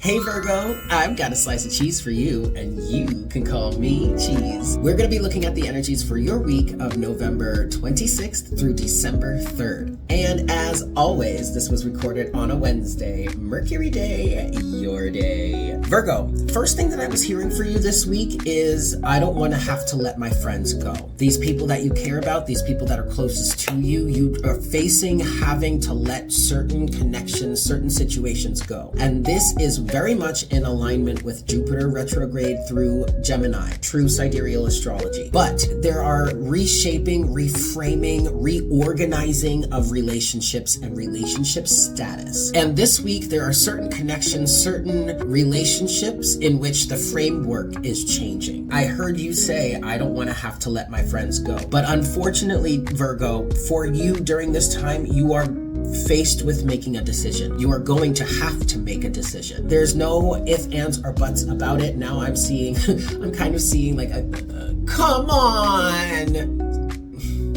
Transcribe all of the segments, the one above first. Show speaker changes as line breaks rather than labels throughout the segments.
Hey Virgo, I've got a slice of cheese for you, and you can call me Cheese. We're going to be looking at the energies for your week of November 26th through December 3rd. And as always, this was recorded on a Wednesday, Mercury Day, your day. Virgo, first thing that I was hearing for you this week is I don't want to have to let my friends go. These people that you care about, these people that are closest to you, you are facing having to let certain connections, certain situations go. And this is very much in alignment with Jupiter retrograde through Gemini, true sidereal astrology. But there are reshaping, reframing, reorganizing of relationships and relationship status. And this week, there are certain connections, certain relationships in which the framework is changing. I heard you say, I don't want to have to let my friends go. But unfortunately, Virgo, for you during this time, you are faced with making a decision. You are going to have to make a decision. There's no ifs, ands, or buts about it. Now I'm kind of seeing like come on.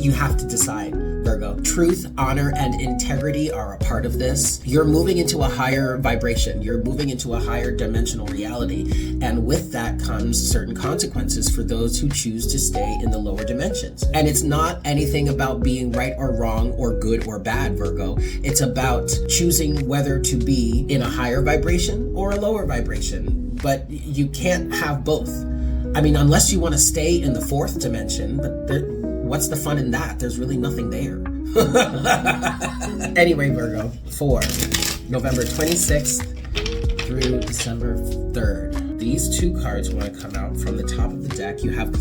You have to decide, Virgo. Truth, honor, and integrity are a part of this. You're moving into a higher vibration. You're moving into a higher dimensional reality. And with that comes certain consequences for those who choose to stay in the lower dimensions. And it's not anything about being right or wrong or good or bad, Virgo. It's about choosing whether to be in a higher vibration or a lower vibration. But you can't have both. I mean, unless you want to stay in the fourth dimension, but what's the fun in that? There's really nothing there. Anyway, Virgo, for November 26th through December 3rd, these two cards want to come out from the top of the deck. You have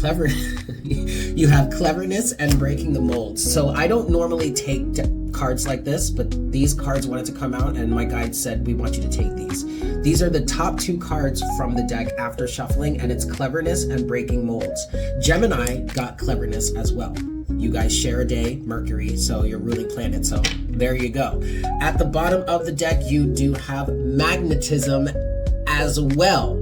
you have cleverness and breaking the mold. So I don't normally take cards like this, but these cards wanted to come out, and my guide said, we want you to take these. These are the top two cards from the deck after shuffling, and it's cleverness and breaking molds. Gemini got cleverness as well. You guys share a day, Mercury, so you're ruling planet, so there you go. At the bottom of the deck, you do have magnetism as well.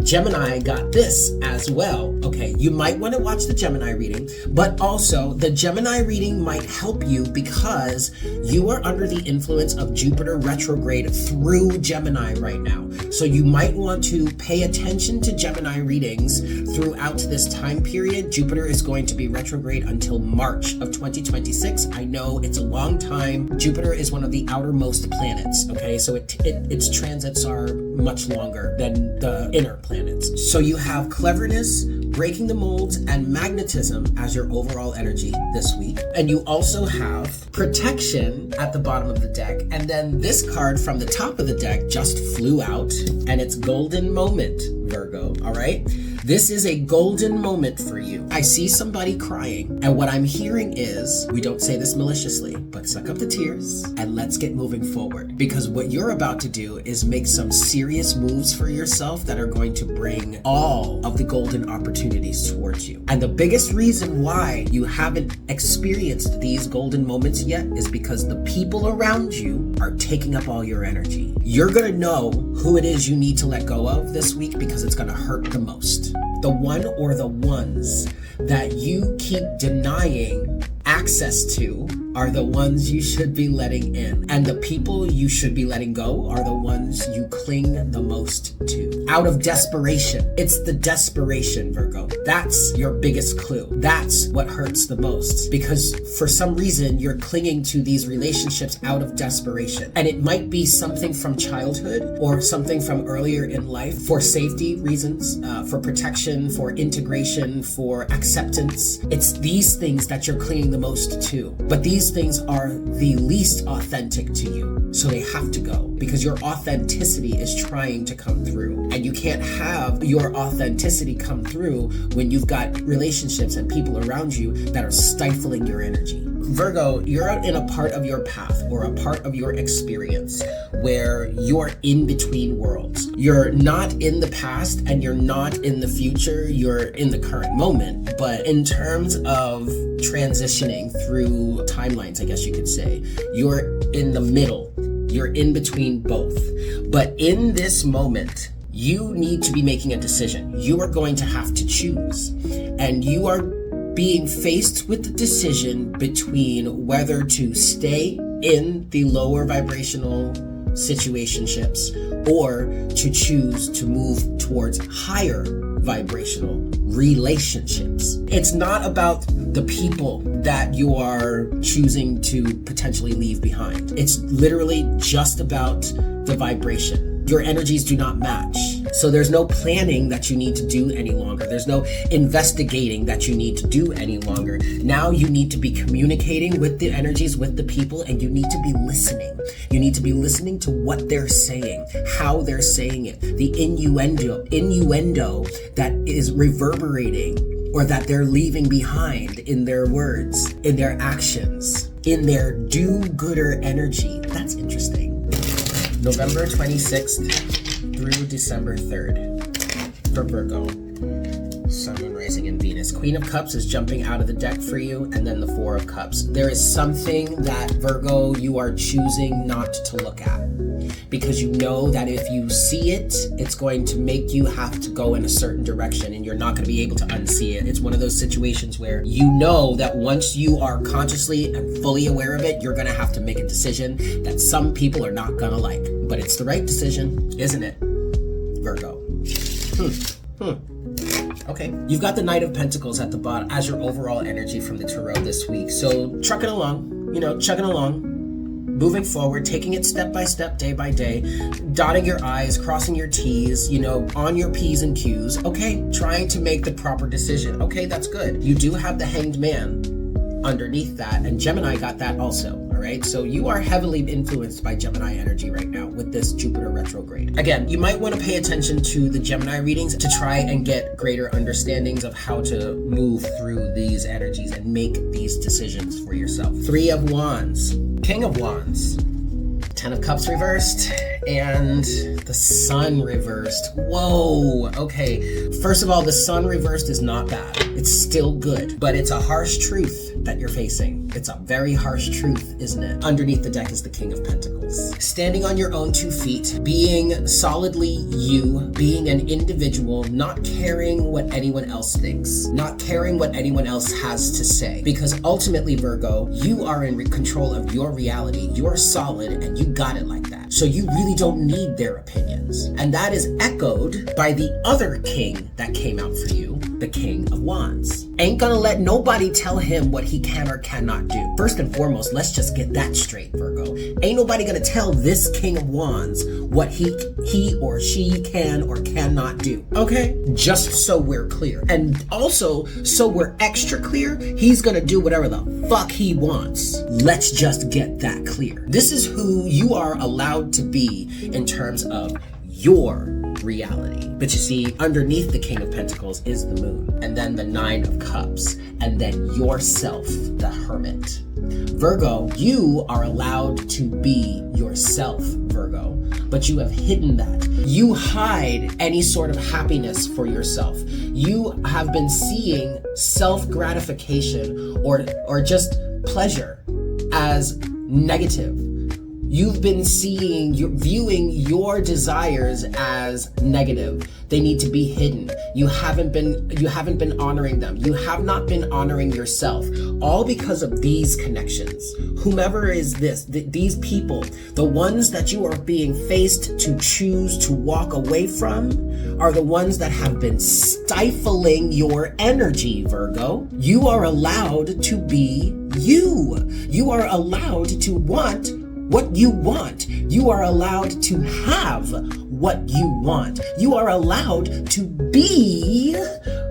Gemini got this as well. Okay, you might want to watch the Gemini reading, but also the Gemini reading might help you because you are under the influence of Jupiter retrograde through Gemini right now. So you might want to pay attention to Gemini readings throughout this time period. Jupiter is going to be retrograde until March of 2026. I know it's a long time. Jupiter is one of the outermost planets, okay? So its transits are much longer than the inner planets. So you have cleverness, breaking the molds, and magnetism as your overall energy this week. And you also have protection at the bottom of the deck. And then this card from the top of the deck just flew out, and it's golden moment, Virgo, all right? This is a golden moment for you. I see somebody crying, and what I'm hearing is, we don't say this maliciously, but suck up the tears and let's get moving forward. Because what you're about to do is make some serious moves for yourself that are going to bring all of the golden opportunities towards you. And the biggest reason why you haven't experienced these golden moments yet is because the people around you are taking up all your energy. You're gonna know who it is you need to let go of this week because it's gonna hurt the most. The one or the ones that you keep denying access to are the ones you should be letting in. And the people you should be letting go are the ones you cling the most to. Out of desperation. It's the desperation, Virgo. That's your biggest clue. That's what hurts the most. Because for some reason, you're clinging to these relationships out of desperation. And it might be something from childhood or something from earlier in life for safety reasons, for protection, for integration, for acceptance. It's these things that you're clinging the most to. But these things are the least authentic to you. So they have to go because your authenticity is trying to come through. And you can't have your authenticity come through when you've got relationships and people around you that are stifling your energy. Virgo, you're in a part of your path or a part of your experience where you're in between worlds. You're not in the past and you're not in the future. You're in the current moment. But in terms of transitioning through timelines, I guess you could say, you're in the middle. You're in between both. But in this moment, you need to be making a decision. You are going to have to choose. And you are being faced with the decision between whether to stay in the lower vibrational situationships, or to choose to move towards higher vibrational relationships. It's not about the people that you are choosing to potentially leave behind. It's literally just about the vibration. Your energies do not match. So there's no planning that you need to do any longer. There's no investigating that you need to do any longer. Now you need to be communicating with the energies, with the people, and you need to be listening. You need to be listening to what they're saying, how they're saying it, the innuendo that is reverberating or that they're leaving behind in their words, in their actions, in their do-gooder energy. That's interesting. November 26th through December 3rd for Virgo. Sun, Moon, Rising, and Venus. Queen of Cups is jumping out of the deck for you, and then the Four of Cups. There is something that, Virgo, you are choosing not to look at, because you know that if you see it, it's going to make you have to go in a certain direction, and you're not going to be able to unsee it. It's one of those situations where you know that once you are consciously and fully aware of it, you're going to have to make a decision that some people are not going to like. But it's the right decision, isn't it, Virgo? Okay, you've got the Knight of Pentacles at the bottom as your overall energy from the Tarot this week. So chugging along, chugging along, moving forward, taking it step by step, day by day, dotting your I's, crossing your T's, on your P's and Q's. Okay, trying to make the proper decision. Okay, that's good. You do have the Hanged Man underneath that, and Gemini got that also. Right? So you are heavily influenced by Gemini energy right now with this Jupiter retrograde. Again, you might want to pay attention to the Gemini readings to try and get greater understandings of how to move through these energies and make these decisions for yourself. Three of Wands, King of Wands, Ten of Cups reversed, and the Sun reversed. Whoa, okay. First of all, the Sun reversed is not bad. It's still good, but it's a harsh truth that you're facing. It's a very harsh truth, isn't it? Underneath the deck is the King of Pentacles. Standing on your own 2 feet, being solidly you, being an individual, not caring what anyone else thinks, not caring what anyone else has to say. Because ultimately, Virgo, you are in control of your reality. You're solid and you got it like that. So you really don't need their opinions. And that is echoed by the other king that came out for you, the King of Wands. Ain't gonna let nobody tell him what he can or cannot do. First and foremost, let's just get that straight, Virgo. Ain't nobody gonna tell this King of Wands what he or she can or cannot do. Okay? Just so we're clear. And also, so we're extra clear, he's gonna do whatever the fuck he wants. Let's just get that clear. This is who you are allowed to be in terms of your reality. But you see, underneath the King of Pentacles is the Moon, and then the Nine of Cups, and then yourself, the Hermit. Virgo, you are allowed to be yourself, Virgo, but you have hidden that. You hide any sort of happiness for yourself. You have been seeing self-gratification or just pleasure as negative. You've been viewing your desires as negative. They need to be hidden. You haven't been honoring them. You have not been honoring yourself. All because of these connections. Whomever is these people, the ones that you are being faced to choose to walk away from, are the ones that have been stifling your energy, Virgo. You are allowed to be you. You are allowed to want what you want. You are allowed to have what you want. You are allowed to be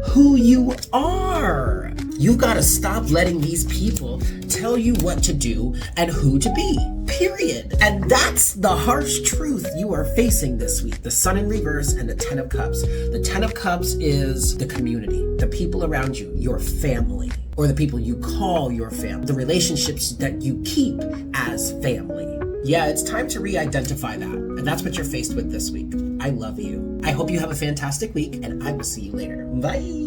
who you are. You've got to stop letting these people tell you what to do and who to be. Period. And that's the harsh truth you are facing this week. The Sun in reverse and the Ten of Cups. The Ten of Cups is the community, the people around you, your family, or the people you call your family, the relationships that you keep as family. Yeah, it's time to re-identify that. And that's what you're faced with this week. I love you. I hope you have a fantastic week, and I will see you later. Bye.